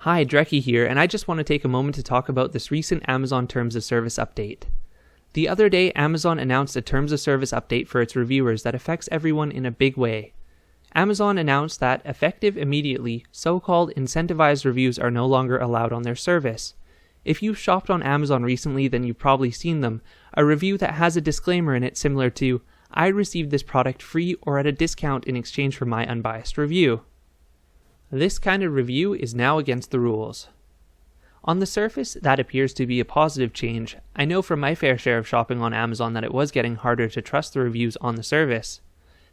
Hi, Dreckie here, and I just want to take a moment to talk about this recent Amazon Terms of Service update. The other day, Amazon announced a Terms of Service update for its reviewers that affects everyone in a big way. Amazon announced that, effective immediately, so-called incentivized reviews are no longer allowed on their service. If you've shopped on Amazon recently, then you've probably seen them, a review that has a disclaimer in it similar to, "I received this product free or at a discount in exchange for my unbiased review." This kind of review is now against the rules. On the surface, that appears to be a positive change. I know from my fair share of shopping on Amazon that it was getting harder to trust the reviews on the service.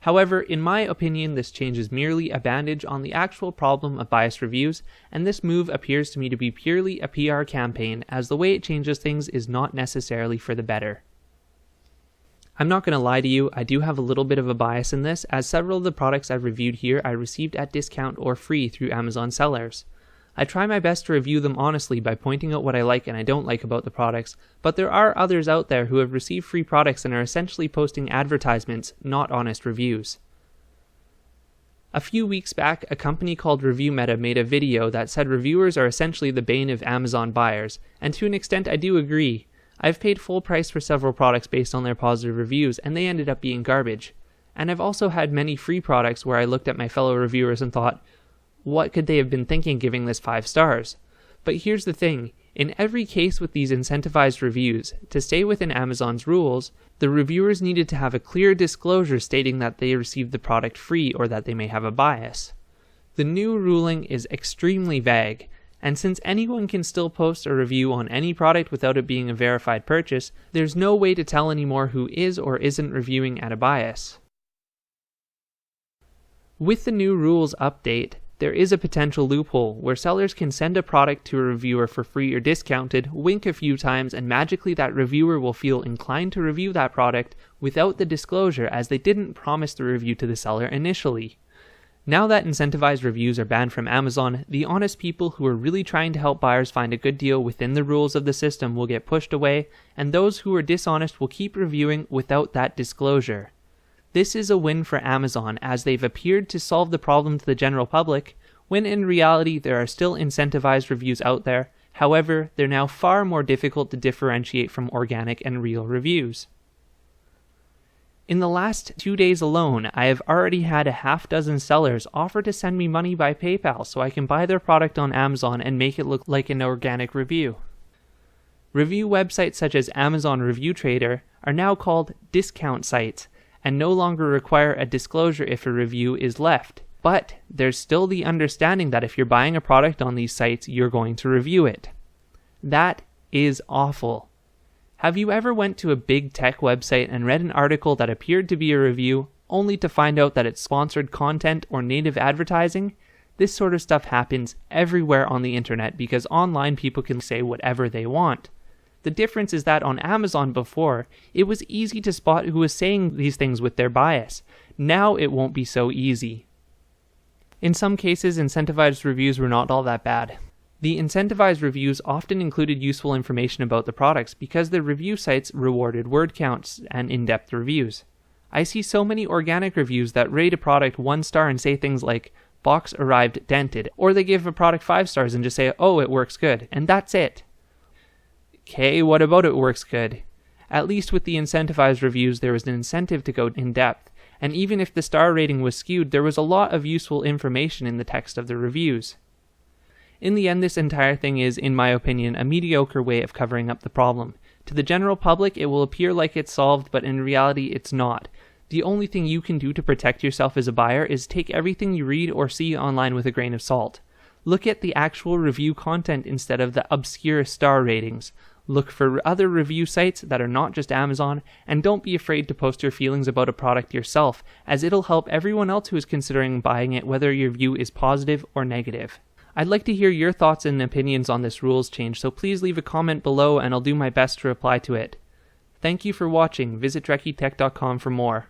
However, in my opinion, this change is merely a bandage on the actual problem of biased reviews, and this move appears to me to be purely a PR campaign, as the way it changes things is not necessarily for the better. I'm not going to lie to you, I do have a little bit of a bias in this, as several of the products I've reviewed here I received at discount or free through Amazon sellers. I try my best to review them honestly by pointing out what I like and I don't like about the products, but there are others out there who have received free products and are essentially posting advertisements, not honest reviews. A few weeks back, a company called Review Meta made a video that said reviewers are essentially the bane of Amazon buyers, and to an extent I do agree. I've paid full price for several products based on their positive reviews, and they ended up being garbage. And I've also had many free products where I looked at my fellow reviewers and thought, what could they have been thinking giving this 5 stars? But here's the thing, in every case with these incentivized reviews, to stay within Amazon's rules, the reviewers needed to have a clear disclosure stating that they received the product free or that they may have a bias. The new ruling is extremely vague, and since anyone can still post a review on any product without it being a verified purchase, there's no way to tell anymore who is or isn't reviewing at a bias. With the new rules update, there is a potential loophole where sellers can send a product to a reviewer for free or discounted, wink a few times, and magically that reviewer will feel inclined to review that product without the disclosure as they didn't promise the review to the seller initially. Now that incentivized reviews are banned from Amazon, the honest people who are really trying to help buyers find a good deal within the rules of the system will get pushed away, and those who are dishonest will keep reviewing without that disclosure. This is a win for Amazon, as they've appeared to solve the problem to the general public, when in reality there are still incentivized reviews out there. However, they're now far more difficult to differentiate from organic and real reviews. In the last 2 days alone, I have already had a half dozen sellers offer to send me money by PayPal so I can buy their product on Amazon and make it look like an organic review. Review websites such as Amazon Review Trader are now called discount sites and no longer require a disclosure if a review is left. But there's still the understanding that if you're buying a product on these sites, you're going to review it. That is awful. Have you ever went to a big tech website and read an article that appeared to be a review, only to find out that it's sponsored content or native advertising? This sort of stuff happens everywhere on the internet because online people can say whatever they want. The difference is that on Amazon before, it was easy to spot who was saying these things with their bias. Now it won't be so easy. In some cases, incentivized reviews were not all that bad. The incentivized reviews often included useful information about the products because the review sites rewarded word counts and in-depth reviews. I see so many organic reviews that rate a product 1 star and say things like, "Box arrived dented," or they give a product 5 stars and just say, "Oh, it works good," and that's it. Okay, what about it works good? At least with the incentivized reviews there was an incentive to go in depth, and even if the star rating was skewed, there was a lot of useful information in the text of the reviews. In the end, this entire thing is, in my opinion, a mediocre way of covering up the problem. To the general public, it will appear like it's solved, but in reality, it's not. The only thing you can do to protect yourself as a buyer is take everything you read or see online with a grain of salt. Look at the actual review content instead of the obscure star ratings. Look for other review sites that are not just Amazon, and don't be afraid to post your feelings about a product yourself, as it'll help everyone else who is considering buying it whether your view is positive or negative. I'd like to hear your thoughts and opinions on this rules change, so please leave a comment below and I'll do my best to reply to it. Thank you for watching. Visit DreckieTech.com for more.